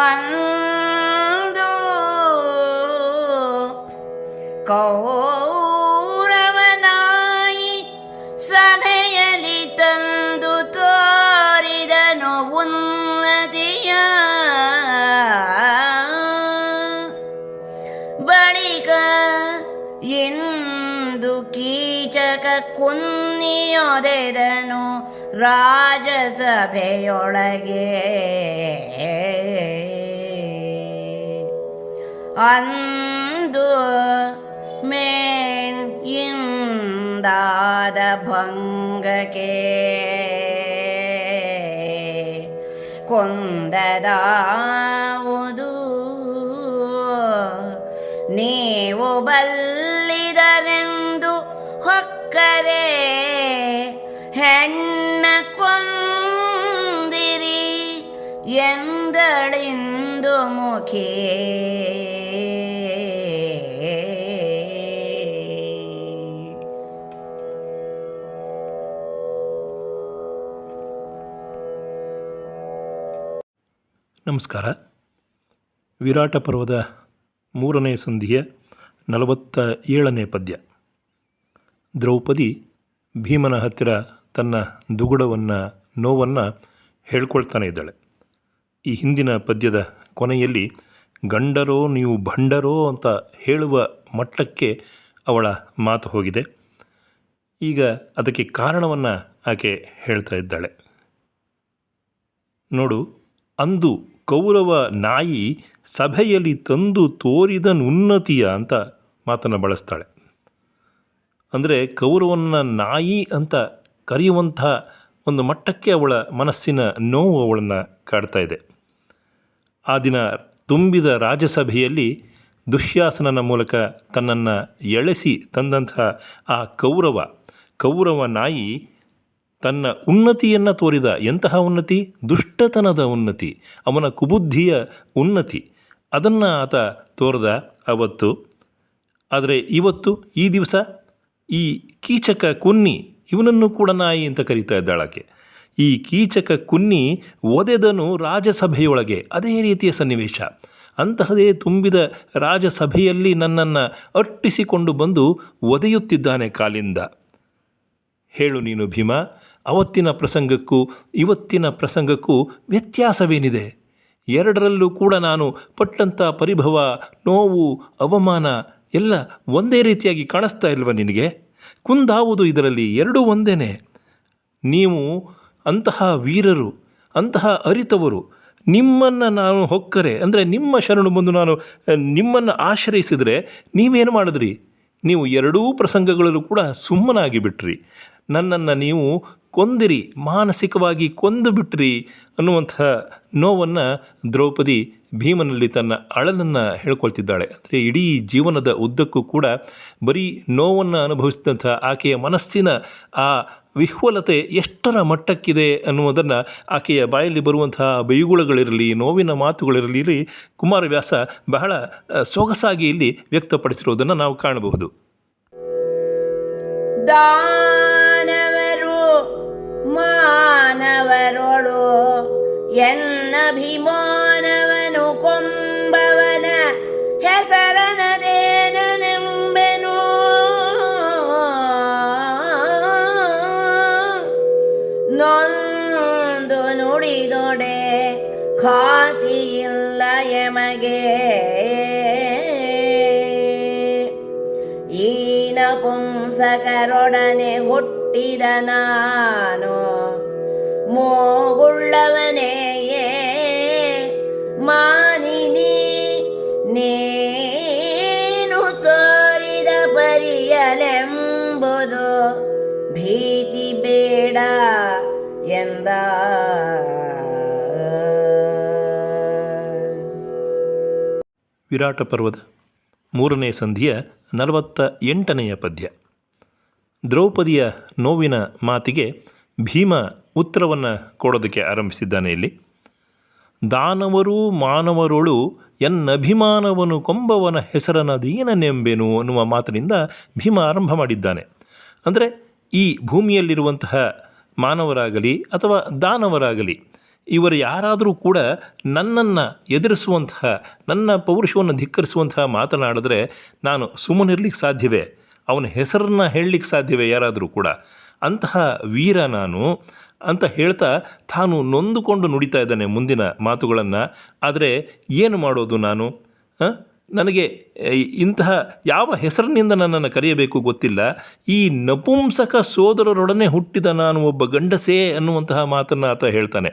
ಅಂದು ಕೌರವನಾಯಿ ಸಭೆಯಲ್ಲಿ ತಂದು ತೋರಿದನು ಉನ್ನತಿಯ. ಬಳಿಕ ಎಂದು ಕೀಚಕ ಕುನ್ನಿಯೊದೆದನು ರಾಜಸಭೆಯೊಳಗೆ. ಅಂದು ಇಂದಾದ ಭಂಗಕ್ಕೆ ಕೊಂದದಾವುದು ನೀವು ಬಲ್ಲಿದರೆಂದು ಹೊಕ್ಕರೆ ಹೆಣ್ಣ ಕೊಂದಿರಿ ಎಂದಳಿಂದು ಮುಖಿ. ನಮಸ್ಕಾರ. ವಿರಾಟ ಪರ್ವದ 3ನೇ ಸಂಧಿಯ 47ನೇ ಪದ್ಯ. ದ್ರೌಪದಿ ಭೀಮನ ಹತ್ತಿರ ತನ್ನ ದುಗುಡವನ್ನು, ನೋವನ್ನು ಹೇಳ್ಕೊಳ್ತಾನೆ ಇದ್ದಾಳೆ. ಈ ಹಿಂದಿನ ಪದ್ಯದ ಕೊನೆಯಲ್ಲಿ ಗಂಡರೋ ನೀವು ಭಂಡರೋ ಅಂತ ಹೇಳುವ ಮಟ್ಟಕ್ಕೆ ಅವಳ ಮಾತು ಹೋಗಿದೆ. ಈಗ ಅದಕ್ಕೆ ಕಾರಣವನ್ನು ಆಕೆ ಹೇಳ್ತಾ ಇದ್ದಾಳೆ. ನೋಡು, ಅಂದು ಕೌರವ ನಾಯಿ ಸಭೆಯಲ್ಲಿ ತಂದು ತೋರಿದನುನ್ನತಿಯ ಅಂತ ಮಾತನ್ನು ಬಳಸ್ತಾಳೆ. ಅಂದರೆ ಕೌರವನ ನಾಯಿ ಅಂತ ಕರೆಯುವಂಥ ಒಂದು ಮಟ್ಟಕ್ಕೆ ಅವಳ ಮನಸ್ಸಿನ ನೋವು ಅವಳನ್ನು ಕಾಡ್ತಾ ಇದೆ. ಆ ದಿನ ತುಂಬಿದ ರಾಜಸಭೆಯಲ್ಲಿ ದುಶ್ಯಾಸನನ ಮೂಲಕ ತನ್ನನ್ನು ಎಳೆಸಿ ತಂದಂಥ ಆ ಕೌರವ ನಾಯಿ ತನ್ನ ಉನ್ನತಿಯನ್ನು ತೋರಿದ. ಎಂತಹ ಉನ್ನತಿ? ದುಷ್ಟತನದ ಉನ್ನತಿ, ಅವನ ಕುಬುದ್ಧಿಯ ಉನ್ನತಿ. ಅದನ್ನು ಆತ ತೋರದ ಅವತ್ತು. ಆದರೆ ಇವತ್ತು, ಈ ದಿವಸ ಈ ಕೀಚಕ ಕುನ್ನಿ, ಇವನನ್ನು ಕೂಡ ನಾಯಿ ಅಂತ ಕರೀತಾ ಇದ್ದಾಳಾಕೆ. ಈ ಕೀಚಕ ಕುನ್ನಿ ಒದೆದನು ರಾಜಸಭೆಯೊಳಗೆ. ಅದೇ ರೀತಿಯ ಸನ್ನಿವೇಶ. ಅಂತಹದೇ ತುಂಬಿದ ರಾಜಸಭೆಯಲ್ಲಿ ನನ್ನನ್ನು ಅಟ್ಟಿಸಿಕೊಂಡು ಬಂದು ಒದೆಯುತ್ತಿದ್ದಾನೆ ಕಾಲಿಂದ. ಹೇಳು ನೀನು ಭೀಮ, ಅವತ್ತಿನ ಪ್ರಸಂಗಕ್ಕೂ ಇವತ್ತಿನ ಪ್ರಸಂಗಕ್ಕೂ ವ್ಯತ್ಯಾಸವೇನಿದೆ? ಎರಡರಲ್ಲೂ ಕೂಡ ನಾನು ಪಟ್ಟಂಥ ಪರಿಭವ, ನೋವು, ಅವಮಾನ ಎಲ್ಲ ಒಂದೇ ರೀತಿಯಾಗಿ ಕಾಣಿಸ್ತಾ ಇಲ್ವ ನಿನಗೆ? ಕುಂದಾವುದು ಇದರಲ್ಲಿ? ಎರಡೂ ಒಂದೇ. ನೀವು ಅಂತಹ ವೀರರು, ಅಂತಹ ಅರಿತವರು. ನಿಮ್ಮನ್ನು ನಾನು ಹೊಕ್ಕರೆ, ಅಂದರೆ ನಿಮ್ಮ ಶರಣು ಬಂದು ನಾನು ನಿಮ್ಮನ್ನು ಆಶ್ರಯಿಸಿದರೆ ನೀವೇನು ಮಾಡಿದ್ರಿ? ನೀವು ಎರಡೂ ಪ್ರಸಂಗಗಳಲ್ಲೂ ಕೂಡ ಸುಮ್ಮನಾಗಿ ಬಿಟ್ರಿ. ನನ್ನನ್ನು ನೀವು ಕೊಂದಿರಿ, ಮಾನಸಿಕವಾಗಿ ಕೊಂದು ಬಿಟ್ರಿ ಅನ್ನುವಂಥ ನೋವನ್ನು ದ್ರೌಪದಿ ಭೀಮನಲ್ಲಿ ತನ್ನ ಅಳಲನ್ನು ಹೇಳ್ಕೊಳ್ತಿದ್ದಾಳೆ. ಅಂದರೆ ಇಡೀ ಜೀವನದ ಉದ್ದಕ್ಕೂ ಕೂಡ ಬರೀ ನೋವನ್ನು ಅನುಭವಿಸಿದಂಥ ಆಕೆಯ ಮನಸ್ಸಿನ ಆ ವಿಹ್ವಲತೆ ಎಷ್ಟರ ಮಟ್ಟಕ್ಕಿದೆ ಅನ್ನುವುದನ್ನು ಆಕೆಯ ಬಾಯಲ್ಲಿ ಬರುವಂತಹ ಬೈಗುಳಗಳಿರಲಿ, ನೋವಿನ ಮಾತುಗಳಿರಲಿ, ಕುಮಾರವ್ಯಾಸ ಬಹಳ ಸೊಗಸಾಗಿ ಇಲ್ಲಿ ವ್ಯಕ್ತಪಡಿಸಿರುವುದನ್ನು ನಾವು ಕಾಣಬಹುದು. ದಾನವರು ಮಾನವರೊಳು ಎನ್ನಭಿಮಾನವನು ಕೊಂಬವನ ಹೆಸರನದೇನೆಂಬೆನು. ನೊಂದು ನುಡಿದೊಡೆ ಖಾತಿಯಿಲ್ಲ ಎಮಗೆ. ಈ ನಪುಂಸಕರೊಡನೆ ಹುಟ್ಟಿದ ನಾನು ಮೋಗುಳ್ಳವನೆಯೇ ಮಾನಿನಿ. ನೀನು ತೋರಿದ ಪರಿಯಲೆಂಬುದು ಭೀತಿ ಬೇಡ ಎಂದ. ವಿರಾಟ ಪರ್ವದ 3ನೇ ಸಂಧಿಯ 48ನೆಯ ಪದ್ಯ. ದ್ರೌಪದಿಯ ನೋವಿನ ಮಾತಿಗೆ ಭೀಮ ಉತ್ತರವನ್ನು ಕೊಡೋದಕ್ಕೆ ಆರಂಭಿಸಿದ್ದಾನೆ. ಇಲ್ಲಿ ದಾನವರು ಮಾನವರೊಳು ಎನ್ನಭಿಮಾನವನು ಕೊಂಬವನ ಹೆಸರನದೇನೆಂಬೆನು ಅನ್ನುವ ಮಾತಿನಿಂದ ಭೀಮ ಆರಂಭ ಮಾಡಿದ್ದಾನೆ. ಅಂದರೆ ಈ ಭೂಮಿಯಲ್ಲಿರುವಂತಹ ಮಾನವರಾಗಲಿ ಅಥವಾ ದಾನವರಾಗಲಿ ಇವರು ಯಾರಾದರೂ ಕೂಡ ನನ್ನನ್ನು ಎದುರಿಸುವಂತಹ, ನನ್ನ ಪೌರುಷವನ್ನು ಧಿಕ್ಕರಿಸುವಂತಹ ಮಾತನಾಡಿದ್ರೆ ನಾನು ಸುಮ್ಮನಿರ್ಲಿಕ್ಕೆ ಸಾಧ್ಯವೇ? ಅವನ ಹೆಸರನ್ನು ಹೇಳಲಿಕ್ಕೆ ಸಾಧ್ಯವೇ ಯಾರಾದರೂ ಕೂಡ? ಅಂತಹ ವೀರ ನಾನು ಅಂತ ಹೇಳ್ತಾ ತಾನು ನೊಂದುಕೊಂಡು ನುಡಿತಾ ಇದ್ದಾನೆ ಮುಂದಿನ ಮಾತುಗಳನ್ನು. ಆದರೆ ಏನು ಮಾಡೋದು ನಾನು? ನನಗೆ ಇಂತಹ ಯಾವ ಹೆಸರಿನಿಂದ ನನ್ನನ್ನು ಕರೆಯಬೇಕು ಗೊತ್ತಿಲ್ಲ. ಈ ನಪುಂಸಕ ಸೋದರರೊಡನೆ ಹುಟ್ಟಿದ ನಾನು ಒಬ್ಬ ಗಂಡಸೇ ಅನ್ನುವಂತಹ ಮಾತನ್ನು ಆತ ಹೇಳ್ತಾನೆ.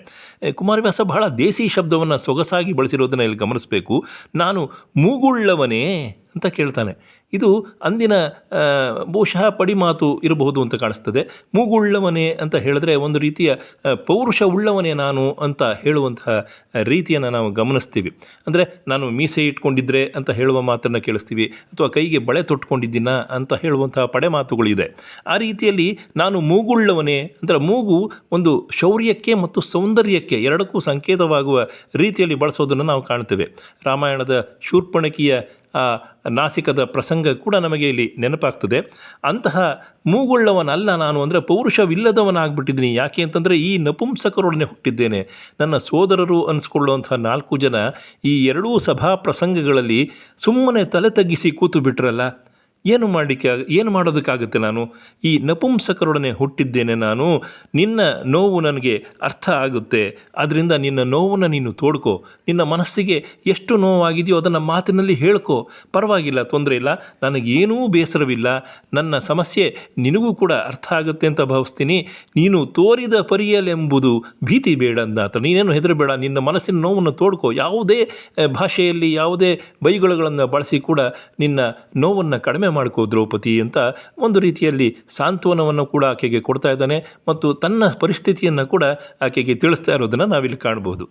ಕುಮಾರವ್ಯಾಸ ಬಹಳ ದೇಸಿ ಶಬ್ದವನ್ನು ಸೊಗಸಾಗಿ ಬಳಸಿರೋದನ್ನು ಇಲ್ಲಿ ಗಮನಿಸಬೇಕು. ನಾನು ಮೂಗುಳ್ಳವನೇ ಅಂತ ಕೇಳ್ತಾನೆ. ಇದು ಅಂದಿನ ಬಹುಶಃ ಪಡಿಮಾತು ಇರಬಹುದು ಅಂತ ಕಾಣಿಸ್ತದೆ. ಮೂಗುಳ್ಳವನೇ ಅಂತ ಹೇಳಿದ್ರೆ ಒಂದು ರೀತಿಯ ಪೌರುಷ ಉಳ್ಳವನೇ ನಾನು ಅಂತ ಹೇಳುವಂತಹ ರೀತಿಯನ್ನು ನಾವು ಗಮನಿಸ್ತೀವಿ. ಅಂದರೆ ನಾನು ಮೀಸೆ ಇಟ್ಕೊಂಡಿದ್ರೆ ಅಂತ ಹೇಳುವ ಮಾತನ್ನು ಕೇಳಿಸ್ತೀವಿ, ಅಥವಾ ಕೈಗೆ ಬಳೆ ತೊಟ್ಕೊಂಡಿದ್ದೀನ ಅಂತ ಹೇಳುವಂತಹ ಪಡೆಮಾತುಗಳಿದೆ. ಆ ರೀತಿಯಲ್ಲಿ ನಾನು ಮೂಗುಳ್ಳವನೇ ಅಂದರೆ ಮೂಗು ಒಂದು ಶೌರ್ಯಕ್ಕೆ ಮತ್ತು ಸೌಂದರ್ಯಕ್ಕೆ ಎರಡಕ್ಕೂ ಸಂಕೇತವಾಗುವ ರೀತಿಯಲ್ಲಿ ಬಳಸೋದನ್ನು ನಾವು ಕಾಣ್ತೇವೆ. ರಾಮಾಯಣದ ಶೂರ್ಪಣಕಿಯ ಆ ನಾಸಿಕದ ಪ್ರಸಂಗ ಕೂಡ ನಮಗೆ ಇಲ್ಲಿ ನೆನಪಾಗ್ತದೆ. ಅಂತಹ ಮೂಗುಳ್ಳವನಲ್ಲ ನಾನು, ಅಂದರೆ ಪೌರುಷವಿಲ್ಲದವನಾಗ್ಬಿಟ್ಟಿದ್ದೀನಿ. ಯಾಕೆ ಅಂತಂದರೆ ಈ ನಪುಂಸಕರೊಡನೆ ಹುಟ್ಟಿದ್ದೇನೆ. ನನ್ನ ಸೋದರರು ಅನಿಸ್ಕೊಳ್ಳುವಂಥ 4 ಜನ ಈ ಎರಡೂ ಸಭಾ ಪ್ರಸಂಗಗಳಲ್ಲಿ ಸುಮ್ಮನೆ ತಲೆ ತಗ್ಗಿಸಿ ಕೂತು ಬಿಟ್ರಲ್ಲ. ಏನು ಮಾಡೋದಕ್ಕಾಗುತ್ತೆ? ನಾನು ಈ ನಪುಂಸಕರೊಡನೆ ಹುಟ್ಟಿದ್ದೇನೆ. ನಾನು ನಿನ್ನ ನೋವು ನನಗೆ ಅರ್ಥ ಆಗುತ್ತೆ. ಆದ್ದರಿಂದ ನಿನ್ನ ನೋವನ್ನು ನೀನು ತೋಡ್ಕೋ. ನಿನ್ನ ಮನಸ್ಸಿಗೆ ಎಷ್ಟು ನೋವಾಗಿದೆಯೋ ಅದನ್ನು ಮಾತಿನಲ್ಲಿ ಹೇಳ್ಕೋ, ಪರವಾಗಿಲ್ಲ, ತೊಂದರೆ ಇಲ್ಲ, ನನಗೇನೂ ಬೇಸರವಿಲ್ಲ. ನನ್ನ ಸಮಸ್ಯೆ ನಿನಗೂ ಕೂಡ ಅರ್ಥ ಆಗುತ್ತೆ ಅಂತ ಭಾವಿಸ್ತೀನಿ. ನೀನು ತೋರಿದ ಪರಿಯಲೆಂಬುದು ಭೀತಿ ಬೇಡ ಅಂದಾತ. ನೀನೇನು ಹೆದರಬೇಡ, ನಿನ್ನ ಮನಸ್ಸಿನ ನೋವನ್ನು ತೋಡ್ಕೋ. ಯಾವುದೇ ಭಾಷೆಯಲ್ಲಿ ಯಾವುದೇ ಬೈಗುಳಗಳನ್ನು ಬಳಸಿ ಕೂಡ ನಿನ್ನ ನೋವನ್ನು ಕಡಿಮೆ ಮಾಡ್ಕೋ ದ್ರೌಪದಿ ಅಂತ ಒಂದು ರೀತಿಯಲ್ಲಿ ಸಾಂತ್ವನವನ್ನು ಕೂಡ ಆಕೆಗೆ ಕೊಡ್ತಾ ಇದ್ದಾನೆ, ಮತ್ತು ತನ್ನ ಪರಿಸ್ಥಿತಿಯನ್ನು ಕೂಡ ಆಕೆಗೆ ತಿಳಿಸ್ತಾ ಇರೋದನ್ನು ನಾವಿಲ್ಲಿ ಕಾಣಬಹುದು.